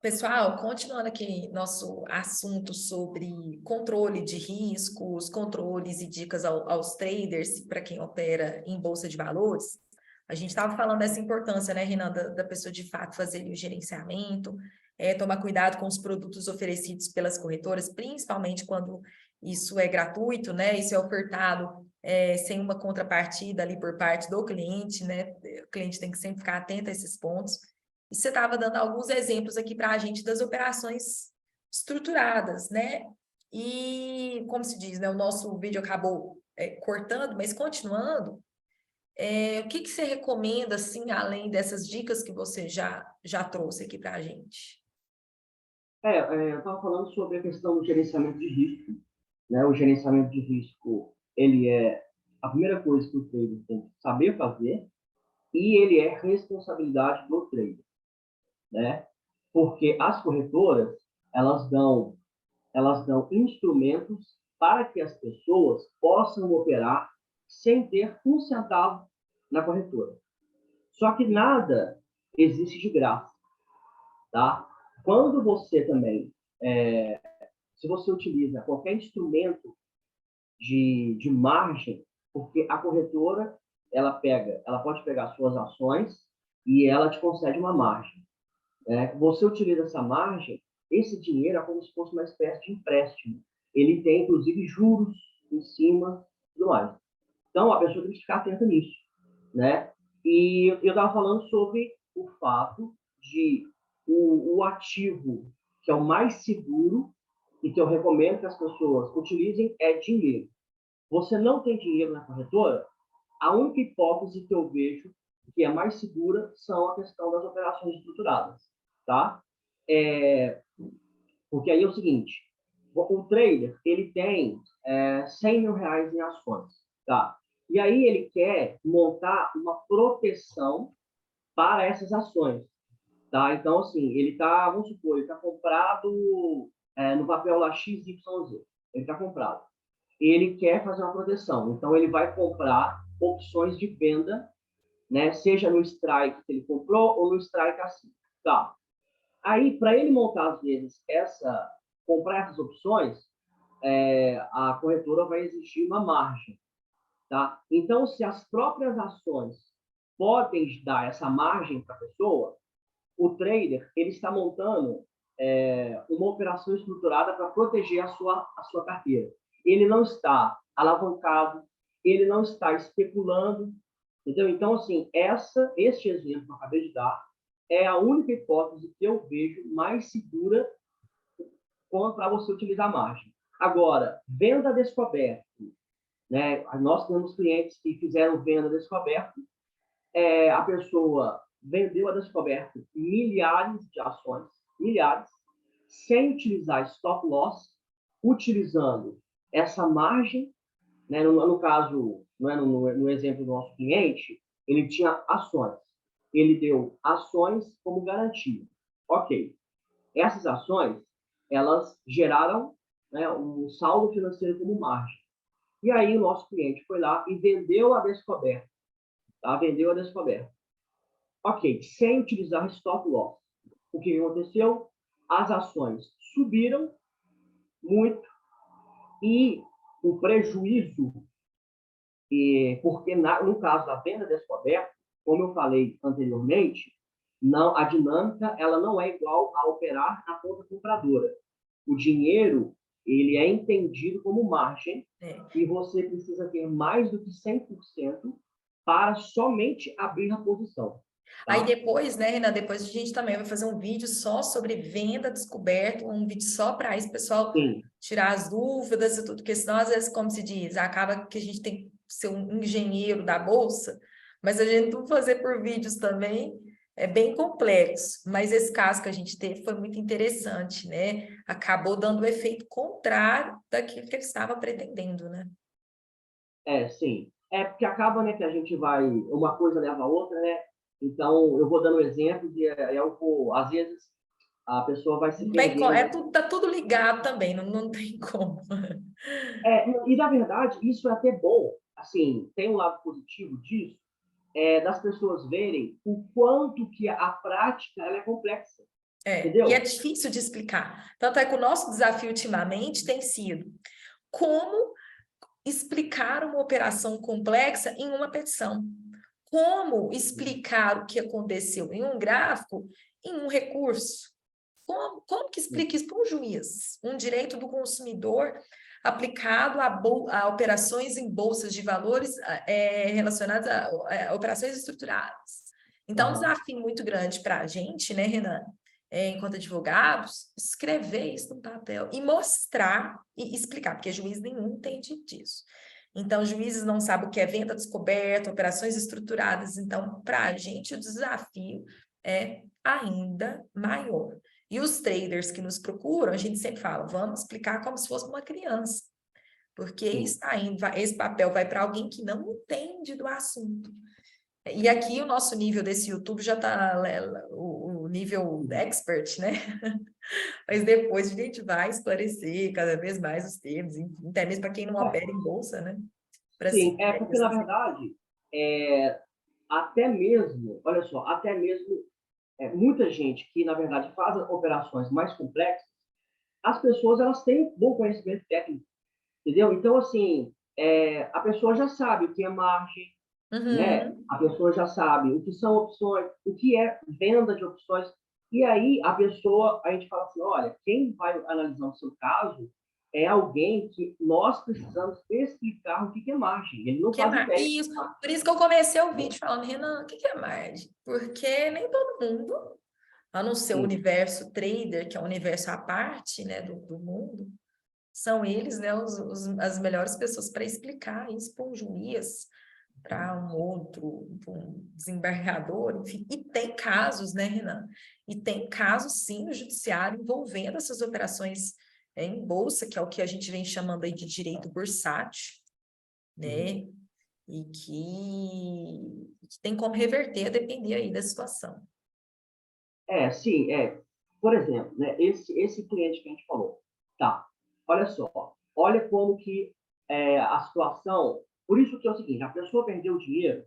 Pessoal, continuando aqui nosso assunto sobre controle de riscos, controles e dicas aos traders, para quem opera em bolsa de valores, a gente estava falando dessa importância, né, Renan, da pessoa de fato fazer o gerenciamento, tomar cuidado com os produtos oferecidos pelas corretoras, principalmente quando isso é gratuito, né, isso é ofertado sem uma contrapartida ali por parte do cliente, né, o cliente tem que sempre ficar atento a esses pontos. E você estava dando alguns exemplos aqui para a gente das operações estruturadas, né? E, como se diz, né? O nosso vídeo acabou cortando, mas continuando, o que você recomenda, assim, além dessas dicas que você já trouxe aqui para a gente? Eu estava falando sobre a questão do gerenciamento de risco, né? O gerenciamento de risco, ele é a primeira coisa que o trader tem que saber fazer e ele é responsabilidade do trader, né? Porque as corretoras, elas dão, elas dão instrumentos para que as pessoas possam operar sem ter um centavo na corretora. Só que nada existe de graça, tá? Quando você também, se você utiliza qualquer instrumento de margem, porque a corretora, ela pode pegar suas ações e ela te concede uma margem. Né? Você utiliza essa margem, esse dinheiro é como se fosse uma espécie de empréstimo. Ele tem, inclusive, juros em cima e tudo mais. Então, a pessoa tem que ficar atenta nisso, né? E eu estava falando sobre o fato de o ativo que é o mais seguro e que eu recomendo que as pessoas utilizem é dinheiro. Você não tem dinheiro na corretora? A única hipótese que eu vejo que é mais segura são a questão das operações estruturadas, tá? É, porque aí é o seguinte, o trader, ele tem 100 mil reais em ações, tá? E aí ele quer montar uma proteção para essas ações, tá? Então, assim, ele tá, vamos supor, ele tá comprado no papel lá XYZ, ele tá comprado. Ele quer fazer uma proteção, então ele vai comprar opções de venda, né? Seja no strike que ele comprou ou no strike assim, tá? Aí, para ele montar, às vezes, comprar essas opções, a corretora vai exigir uma margem, tá? Então, se as próprias ações podem dar essa margem para a pessoa, o trader ele está montando uma operação estruturada para proteger a sua carteira. Ele não está alavancado, ele não está especulando, entendeu? Então, assim, este exemplo que eu acabei de dar é a única hipótese que eu vejo mais segura para você utilizar a margem. Agora, venda descoberta, né? Nós temos clientes que fizeram venda descoberta, a pessoa vendeu a descoberta milhares de ações, milhares, sem utilizar stop loss, utilizando essa margem, né? No caso, não é, no exemplo do nosso cliente, ele tinha ações. Ele deu ações como garantia. Ok. Essas ações, elas geraram, né, um saldo financeiro como margem. E aí o nosso cliente foi lá e vendeu a descoberta. Tá? Vendeu a descoberta. Ok, sem utilizar stop loss. O que aconteceu? As ações subiram muito e o prejuízo, porque no caso da venda descoberta, como eu falei anteriormente, não, a dinâmica ela não é igual a operar na ponta compradora. O dinheiro ele é entendido como margem É. e você precisa ter mais do que 100% para somente abrir a posição. Aí Tá? depois, né, Renan, depois a gente também vai fazer um vídeo só sobre venda descoberta, um vídeo só para isso, pessoal Sim, tirar as dúvidas e tudo, porque senão, às vezes, como se diz, acaba que a gente tem que ser um engenheiro da bolsa, mas a gente não fazer por vídeos também é bem complexo. Mas esse caso que a gente teve foi muito interessante, né? Acabou dando o efeito contrário daquilo que ele estava pretendendo, né? sim. É porque acaba, né, que a gente vai, uma coisa leva a outra, né? Então, eu vou dando exemplos e às vezes, a pessoa vai se Não tem como, perdendo. tá tudo ligado também, não tem como. E, na verdade, isso é até bom. Assim, tem um lado positivo disso, das pessoas verem o quanto que a prática ela é complexa. E é entendeu? difícil de explicar. Tanto é que o nosso desafio ultimamente tem sido como explicar uma operação complexa em uma petição. Como explicar o que aconteceu em um gráfico em um recurso? Como que explica isso para um juiz? Um direito do consumidor aplicado a operações em bolsas de valores relacionadas a operações estruturadas. Então, um Aham. desafio muito grande para a gente, né, Renan, enquanto advogados, escrever isso no papel e mostrar e explicar, porque juiz nenhum entende disso. Então, juízes não sabem o que é venda descoberta, operações estruturadas. Então, para a gente, o desafio é ainda maior. E os traders que nos procuram, a gente sempre fala, vamos explicar como se fosse uma criança, porque Sim. esse papel vai para alguém que não entende do assunto. E aqui o nosso nível desse YouTube já está o nível expert, né? Mas depois a gente vai esclarecer cada vez mais os termos, até mesmo para quem não É, opera em bolsa, né? Para se sim, é porque, na verdade, é, até mesmo, olha só, até mesmo muita gente que, na verdade, faz operações mais complexas, as pessoas elas têm bom conhecimento técnico, entendeu? Então, assim, a pessoa já sabe o que é margem, né? Uhum. A pessoa já sabe o que são opções, o que é venda de opções. E aí a gente fala assim, olha, quem vai analisar o seu caso é alguém que nós precisamos explicar o que é margem. Ele não Que é faz margem? ideia. Isso, por isso que eu comecei o vídeo falando, Renan, o que é margem? Porque nem todo mundo, a não ser o Sim, universo trader, que é um universo à parte, né, do mundo, são eles, né, as melhores pessoas para explicar isso para um juiz, para um outro, pra um desembargador, enfim. E tem casos, né, Renan? E tem casos, sim, no judiciário envolvendo essas operações em bolsa, que é o que a gente vem chamando aí de direito bursátil, né? E que tem como reverter a depender aí da situação. sim, por exemplo, né, esse cliente que a gente falou, tá, olha só, olha como que a situação, por isso que é o seguinte, a pessoa perdeu o dinheiro,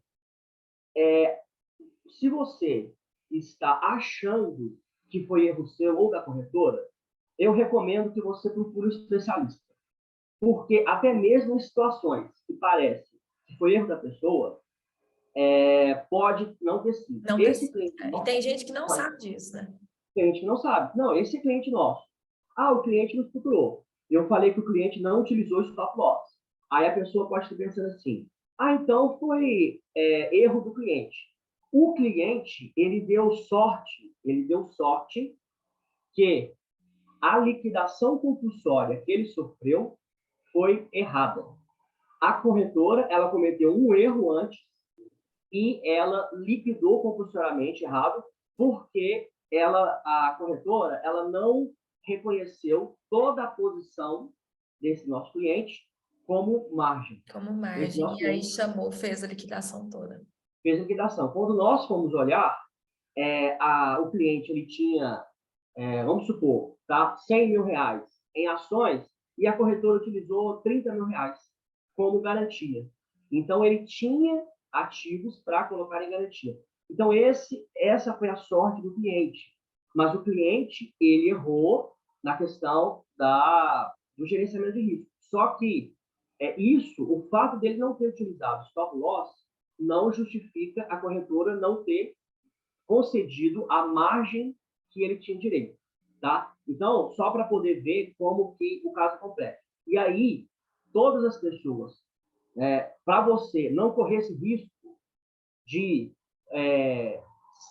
se você está achando que foi erro seu ou da corretora, eu recomendo que você procure um especialista. Porque até mesmo em situações que parece que foi erro da pessoa, pode não ter sido. Não ter... Esse cliente E nosso, tem gente que não sabe disso, né? cliente não sabe. Não, esse cliente nosso. Ah, o cliente nos procurou. Eu falei que o cliente não utilizou o stop loss. Aí a pessoa pode estar pensando assim, então foi erro do cliente. O cliente, ele deu sorte que a liquidação compulsória que ele sofreu foi errada. A corretora, ela cometeu um erro antes e ela liquidou compulsoriamente errado, porque a corretora, ela não reconheceu toda a posição desse nosso cliente como margem. Como Esse margem. nosso E aí cliente chamou, fez a liquidação toda. fez liquidação. Quando nós fomos olhar, o cliente ele tinha, vamos supor, tá, 100 mil reais em ações e a corretora utilizou 30 mil reais como garantia. Então, ele tinha ativos para colocar em garantia. Então, essa foi a sorte do cliente. Mas o cliente, ele errou na questão do gerenciamento de risco. Só que o fato dele não ter utilizado stop loss, não justifica a corretora não ter concedido a margem que ele tinha direito, tá? Então, só para poder ver como que o caso é complexo. E aí, todas as pessoas, para você não correr esse risco de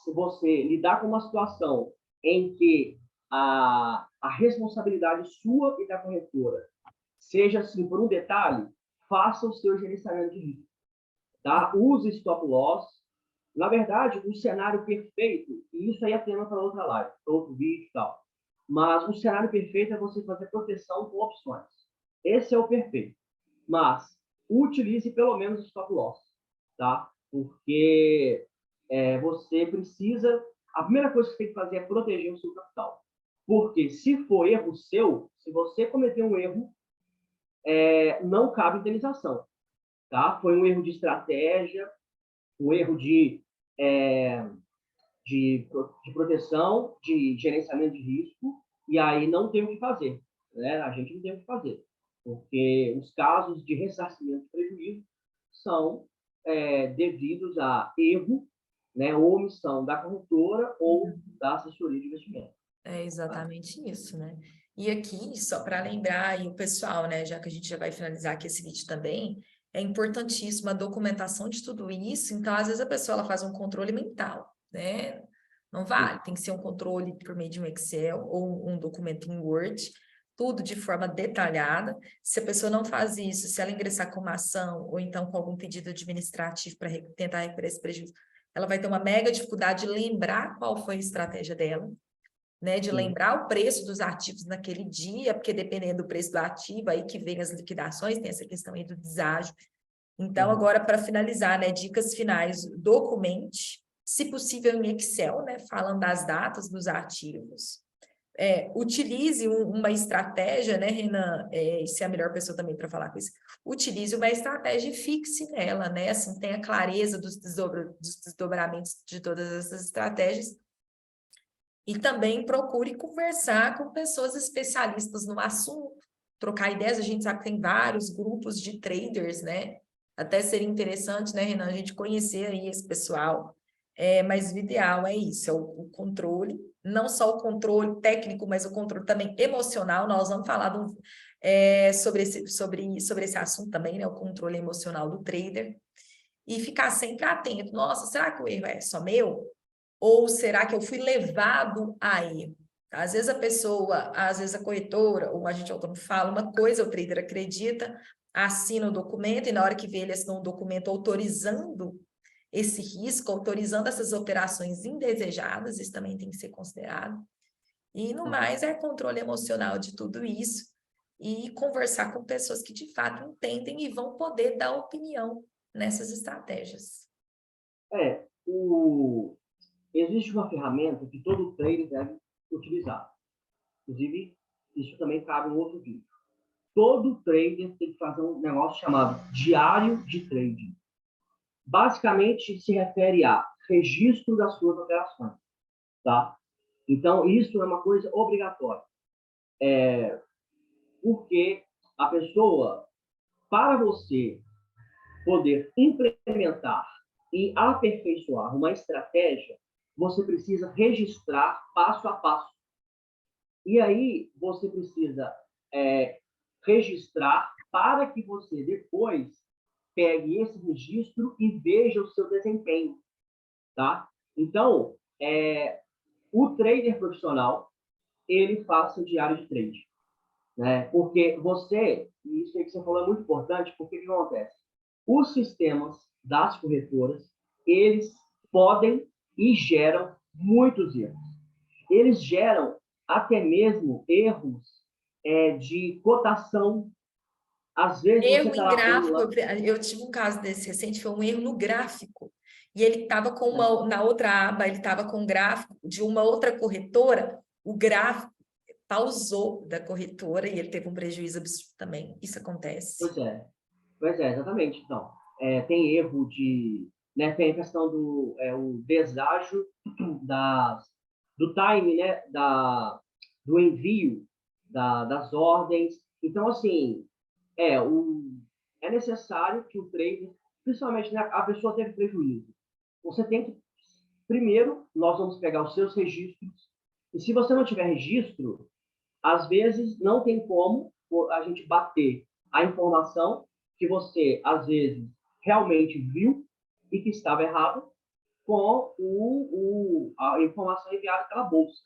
você lidar com uma situação em que a responsabilidade sua e da corretora seja assim por um detalhe, faça o seu gerenciamento de risco, tá? Use stop loss. Na verdade, o cenário perfeito, e isso aí é tema para outra live, para outro vídeo e tal, mas o cenário perfeito é você fazer proteção com opções. Esse é o perfeito. Mas utilize pelo menos o stop loss, tá? Porque você precisa... A primeira coisa que você tem que fazer é proteger o seu capital. Porque se for erro seu, se você cometer um erro, não cabe indenização, tá? Foi um erro de estratégia, um erro de de proteção, de gerenciamento de risco, e aí não tem o que fazer, né? A gente não tem o que fazer, porque os casos de ressarcimento de prejuízo são devidos a erro, né, ou omissão da corretora ou da assessoria de investimento. É exatamente isso, né? E aqui, só para lembrar aí o pessoal, né, já que a gente já vai finalizar aqui esse vídeo também, é importantíssima a documentação de tudo isso. Então, às vezes a pessoa ela faz um controle mental, né? Não vale, tem que ser um controle por meio de um Excel ou um documento em Word, tudo de forma detalhada. Se a pessoa não faz isso, se ela ingressar com uma ação ou então com algum pedido administrativo para tentar recuperar esse prejuízo, ela vai ter uma mega dificuldade de lembrar qual foi a estratégia dela, né, de lembrar o preço dos ativos naquele dia, porque dependendo do preço do ativo, aí que vem as liquidações, tem essa questão aí do deságio. Então, agora, para finalizar, né, dicas finais, documente, se possível em Excel, né, falando das datas dos ativos. Utilize uma estratégia, né, Renan, se é a melhor pessoa também para falar com isso, utilize uma estratégia e fixe nela, né, assim, tenha clareza dos desdobramentos de todas essas estratégias. E também procure conversar com pessoas especialistas no assunto, trocar ideias. A gente sabe que tem vários grupos de traders, né? Até seria interessante, né, Renan, a gente conhecer aí esse pessoal. Mas o ideal é isso, é o controle, não só o controle técnico, mas o controle também emocional. Nós vamos falar sobre esse assunto também, né? O controle emocional do trader. E ficar sempre atento. Nossa, será que o erro é só meu? Ou será que eu fui levado a erro? Às vezes a pessoa, às vezes a corretora, ou a gente autônomo fala uma coisa, o trader acredita, assina o documento, e na hora que vê ele assinou um documento autorizando esse risco, autorizando essas operações indesejadas, isso também tem que ser considerado. E no mais é controle emocional de tudo isso e conversar com pessoas que de fato entendem e vão poder dar opinião nessas estratégias. Existe uma ferramenta que todo trader deve utilizar. Inclusive, isso também cabe em outro vídeo. Todo trader tem que fazer um negócio chamado diário de trading. Basicamente, se refere a registro das suas operações, tá? Então, isso é uma coisa obrigatória. Porque a pessoa, para você poder implementar e aperfeiçoar uma estratégia, você precisa registrar passo a passo. E aí, você precisa registrar para que você depois pegue esse registro e veja o seu desempenho, tá? Então, o trader profissional, ele faz o diário de trade, né? Porque e isso aí que você falou é muito importante, porque o que acontece? Os sistemas das corretoras, eles podem e geram muitos erros. Eles geram até mesmo erros de cotação. Às vezes você Erro em está gráfico, lá. eu tive um caso desse recente, foi um erro no gráfico. E ele estava com na outra aba, ele estava com um gráfico de uma outra corretora, o gráfico pausou da corretora e ele teve um prejuízo absurdo também. Isso acontece. Pois é, exatamente. Então, tem erro né, tem a questão o deságio do time, né, do envio das ordens. Então, assim, é necessário que o trader, principalmente, né, a pessoa teve prejuízo. Você tem que, primeiro, nós vamos pegar os seus registros, e se você não tiver registro, às vezes não tem como a gente bater a informação que você, às vezes, realmente viu e que estava errado com a informação enviada pela bolsa,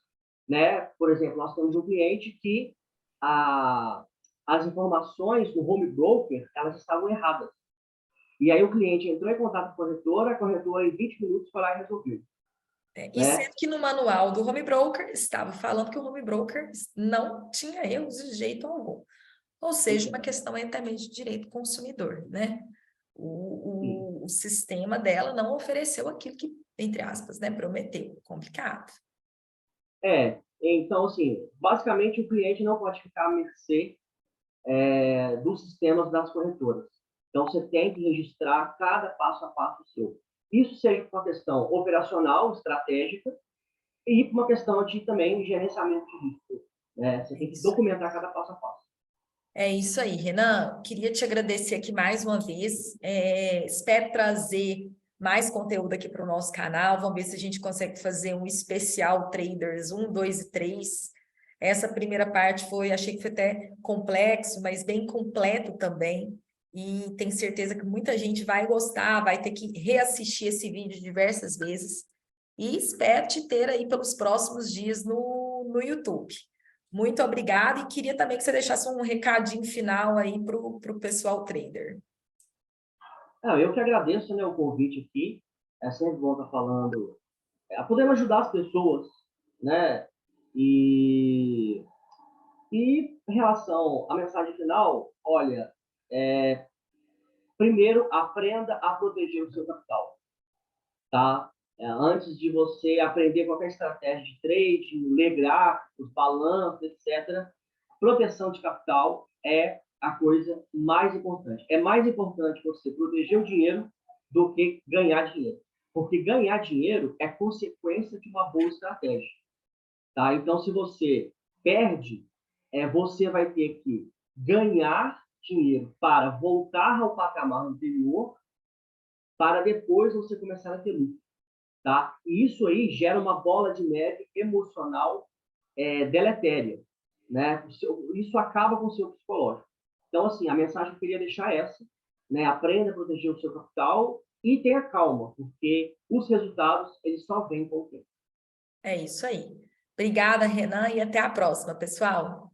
né? Por exemplo, nós temos um cliente que as informações do home broker, elas estavam erradas. E aí o cliente entrou em contato com a corretora em 20 minutos foi lá e resolveu. E sendo que no manual do home broker estava falando que o home broker não tinha erros de jeito algum. Ou seja, uma questão até mesmo de direito consumidor, né? O sistema dela não ofereceu aquilo que, entre aspas, né, prometeu. Complicado. Então, assim, basicamente o cliente não pode ficar à mercê dos sistemas das corretoras. Então, você tem que registrar cada passo a passo seu. Isso seria uma questão operacional, estratégica, e uma questão de também gerenciamento de risco. Né? Você tem que Isso aí. documentar cada passo a passo. É isso aí, Renan. Queria te agradecer aqui mais uma vez. Espero trazer mais conteúdo aqui para o nosso canal. Vamos ver se a gente consegue fazer um especial Traders 1, 2 e 3. Essa primeira parte achei que foi até complexo, mas bem completo também. E tenho certeza que muita gente vai gostar, vai ter que reassistir esse vídeo diversas vezes. E espero te ter aí pelos próximos dias no YouTube. Muito obrigada e queria também que você deixasse um recadinho final aí para o pessoal trader. Eu que agradeço, né, o convite aqui. É sempre bom estar falando, podendo ajudar as pessoas, né? E, e em relação à mensagem final, olha, primeiro aprenda a proteger o seu capital, tá? Antes de você aprender qualquer estratégia de trade, ler gráficos, balanços, etc., proteção de capital é a coisa mais importante. É mais importante você proteger o dinheiro do que ganhar dinheiro. Porque ganhar dinheiro é consequência de uma boa estratégia. Tá? Então, se você perde, você vai ter que ganhar dinheiro para voltar ao patamar anterior, para depois você começar a ter lucro. Tá? E isso aí gera uma bola de neve emocional deletéria. Né? Isso acaba com o seu psicológico. Então, assim, a mensagem que eu queria deixar é essa, né? Aprenda a proteger o seu capital e tenha calma, porque os resultados, eles só vêm com o tempo. É isso aí. Obrigada, Renan, e até a próxima, pessoal.